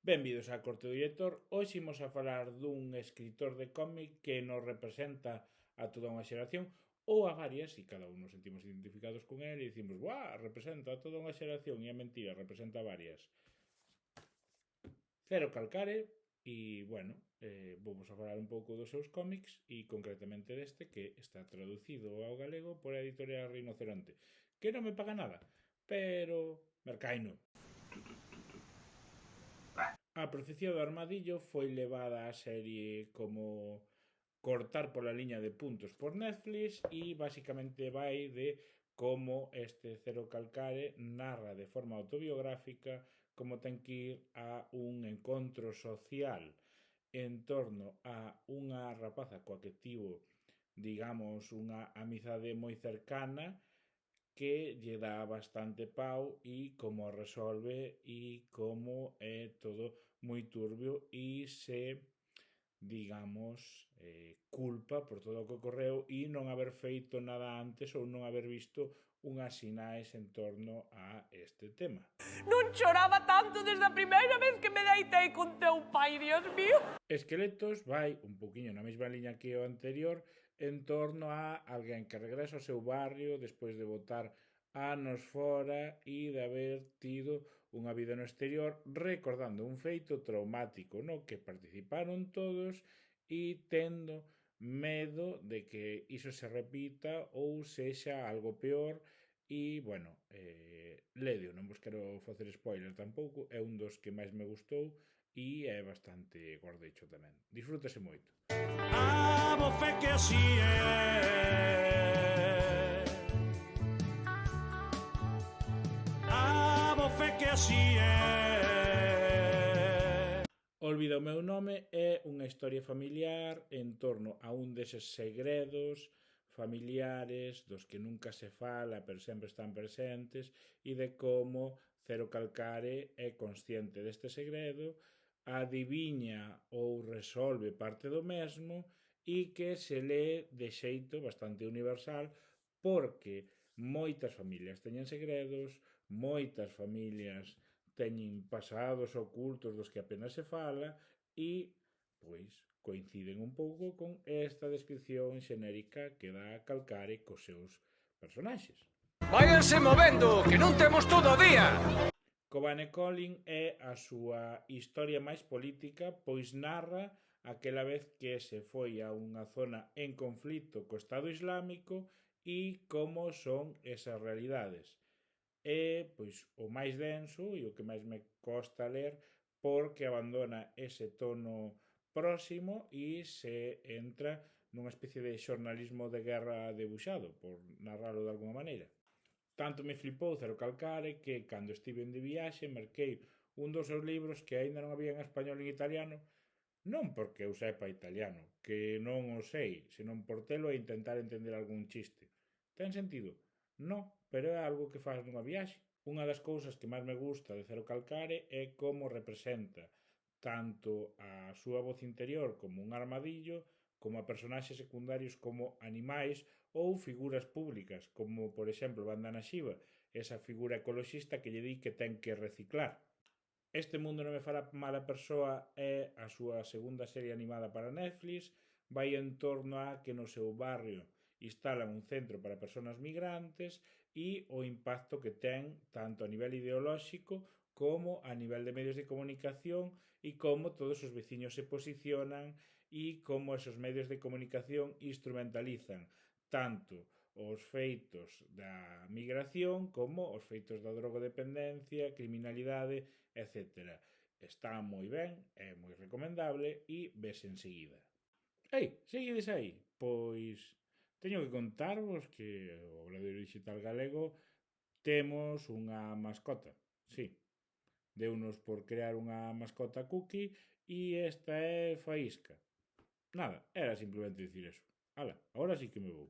Benvidos á Corte do Director. Hoxe imos a falar dun escritor de cómic que nos representa a toda unha xeración ou a varias, e cada un nos sentimos identificados con él e dicimos, buah, representa a toda unha xeración, e é mentira, representa a varias. Cero Calcare, e, bueno, vamos a falar un pouco dos seus cómics e concretamente deste que está traducido ao galego por a editorial Rinoceronte, que non me paga nada, pero mercaino. A profecía do armadillo foi levada á serie como cortar pola liña de puntos por Netflix e basicamente vai de como este Cero Calcare narra de forma autobiográfica como ten que ir a un encontro social en torno a unha rapaza coa que tivo, digamos, unha amizade moi cercana que lle dá bastante pau e como resolve e como é todo moi turbio e se, digamos, culpa por todo o que ocorreu e non haber feito nada antes ou non haber visto unhas sinais en torno a este tema. Non choraba tanto desde a primeira vez que me deitei con teu pai, Dios mío. Esqueletos vai un poquinho na mesma liña que o anterior en torno a alguén que regresa ao seu barrio despois de botar anos fora e de haber tido unha vida no exterior recordando un feito traumático no que participaron todos e tendo medo de que iso se repita ou sexa algo peor e, bueno, ledio, non vos quero facer spoiler tampouco, é un dos que máis me gustou e é bastante gordecho tamén. Disfrútase moito. A bofe que así é. A bofe que así é. Olvida o meu nome é unha historia familiar en torno a un deses segredos familiares dos que nunca se fala pero sempre están presentes e de como Cero Calcare é consciente deste segredo, adiviña ou resolve parte do mesmo e que se lee de xeito bastante universal porque moitas familias teñen segredos, moitas familias teñen pasados ocultos dos que apenas se fala e, pois, coinciden un pouco con esta descripción xenérica que dá Calcare cos seus personaxes. Váyanse movendo, que non temos todo o día! Kobane Collin é a súa historia máis política, pois narra aquela vez que se foi a unha zona en conflito co Estado Islámico e como son esas realidades. É, pois, o máis denso e o que máis me costa ler porque abandona ese tono próximo e se entra nunha especie de xornalismo de guerra debuxado, por narralo de alguma maneira. Tanto me flipou Cero Calcare que, cando estiven de viaxe, merquei un dos seus libros que aínda non había en español e en italiano, non porque eu sepa italiano, que non o sei, senón por telo e intentar entender algún chiste. Ten sentido? Non, pero é algo que faz nunha viaxe. Unha das cousas que máis me gusta de Cero Calcare é como representa tanto a súa voz interior como un armadillo, como a personaxes secundarios como animais ou figuras públicas, como, por exemplo, Bandana Shiva, esa figura ecoloxista que lle di que ten que reciclar. Este mundo non me fará mala persoa é a súa segunda serie animada para Netflix, vai en torno a que no seu barrio instalan un centro para persoas migrantes e o impacto que ten tanto a nivel ideolóxico como a nivel de medios de comunicación e como todos os veciños se posicionan e como esos medios de comunicación instrumentalizan tanto os feitos da migración como os feitos da drogodependencia, criminalidade, etc. Está moi ben, é moi recomendable e vese enseguida. Ei, seguides aí? Pois teño que contarvos que o Obradoiro Digital Galego temos unha mascota, sí. Deunos por crear unha mascota cookie e esta é Faísca. Nada, era simplemente dicir eso. Ala, agora sí que me vou.